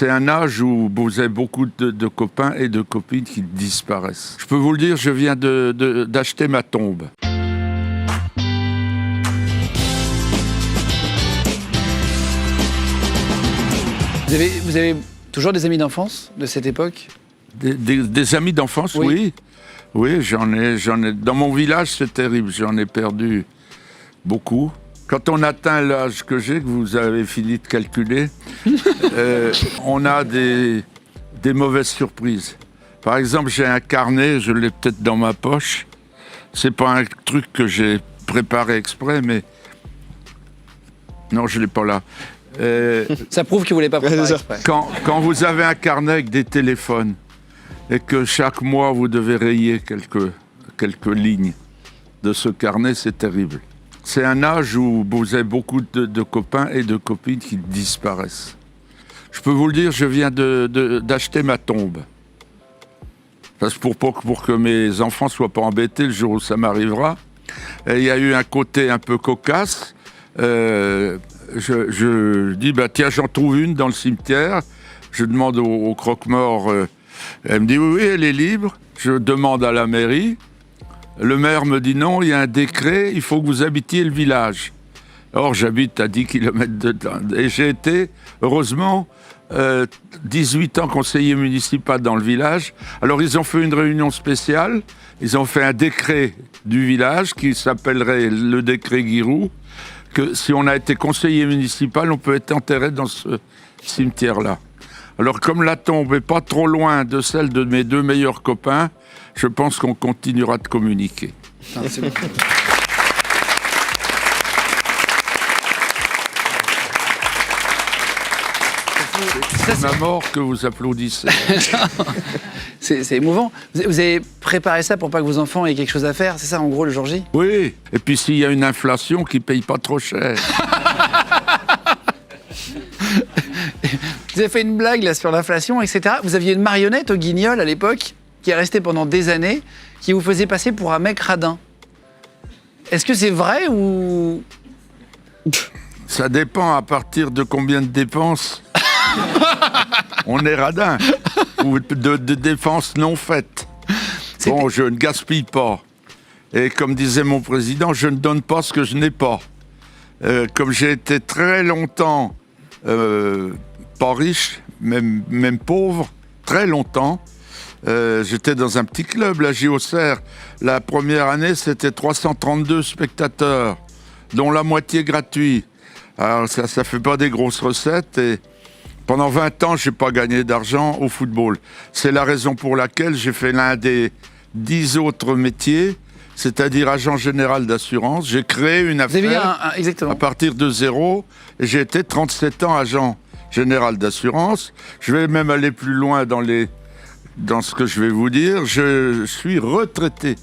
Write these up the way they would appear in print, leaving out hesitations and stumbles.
C'est un âge où vous avez beaucoup de copains et de copines qui disparaissent. Je peux vous le dire, je viens d'acheter ma tombe. Vous avez toujours des amis d'enfance de cette époque? Des amis d'enfance, oui. Oui, j'en ai. Dans mon village, c'est terrible. J'en ai perdu beaucoup. Quand on atteint l'âge que j'ai, que vous avez fini de calculer, on a des mauvaises surprises. Par exemple, j'ai un carnet, je l'ai peut-être dans ma poche. C'est pas un truc que j'ai préparé exprès, mais... Non, je l'ai pas là. Ça prouve que vous ne l'avez pas préparé exprès. Quand vous avez un carnet avec des téléphones et que chaque mois vous devez rayer quelques lignes de ce carnet, c'est terrible. C'est un âge où vous avez beaucoup de copains et de copines qui disparaissent. Je peux vous le dire, je viens d'acheter ma tombe. Parce que pour que mes enfants ne soient pas embêtés le jour où ça m'arrivera. Et il y a eu un côté un peu cocasse. Je dis, tiens, j'en trouve une dans le cimetière. Je demande au croque-mort. Elle me dit, oui, elle est libre. Je demande à la mairie. Le maire me dit, non, il y a un décret, il faut que vous habitiez le village. Or, j'habite à 10 km de là. Et j'ai été, heureusement, 18 ans conseiller municipal dans le village. Alors, ils ont fait une réunion spéciale. Ils ont fait un décret du village qui s'appellerait le décret Giroud, que si on a été conseiller municipal, on peut être enterré dans ce cimetière-là. Alors, comme la tombe n'est pas trop loin de celle de mes deux meilleurs copains, je pense qu'on continuera de communiquer. Non, c'est bon. C'est ma mort que vous applaudissez. C'est émouvant. Vous avez préparé ça pour pas que vos enfants aient quelque chose à faire, c'est ça en gros le jour J? Oui, et puis s'il y a une inflation qui ne paye pas trop cher. Vous avez fait une blague là sur l'inflation, etc. Vous aviez une marionnette au Guignol à l'époque qui est restée pendant des années, qui vous faisait passer pour un mec radin. Est-ce que c'est vrai ou... Ça dépend à partir de combien de dépenses on est radin, ou de dépenses non faites. Bon, je ne gaspille pas. Et comme disait mon président, je ne donne pas ce que je n'ai pas. Comme j'ai été très longtemps pas riche, même pauvre, très longtemps, j'étais dans un petit club, la JOCR. La première année, c'était 332 spectateurs, dont la moitié gratuit. Alors ça fait pas des grosses recettes et pendant 20 ans, je n'ai pas gagné d'argent au football. C'est la raison pour laquelle j'ai fait l'un des 10 autres métiers, c'est-à-dire agent général d'assurance. J'ai créé une affaire exactement. À partir de zéro et j'ai été 37 ans agent général d'assurance. Je vais même aller plus loin dans ce que je vais vous dire. Je suis retraité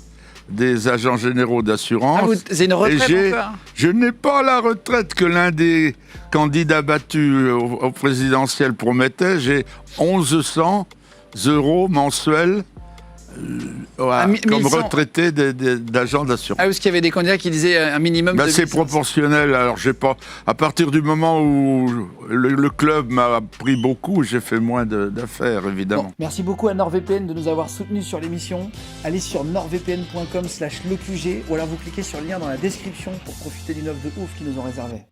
des agents généraux d'assurance. C'est une retraite encore? Je n'ai pas la retraite que l'un des candidats battus au présidentiel promettait. J'ai 1100 € mensuels comme retraité d'agents d'assurance. Ah, parce qu'il y avait des candidats qui disaient un minimum de... C'est proportionnel. Alors, j'ai pas... À partir du moment où le club m'a pris beaucoup, j'ai fait moins d'affaires, évidemment. Bon, merci beaucoup à NordVPN de nous avoir soutenus sur l'émission. Allez sur nordvpn.com/leqg ou alors vous cliquez sur le lien dans la description pour profiter d'une offre de ouf qu'ils nous ont réservée.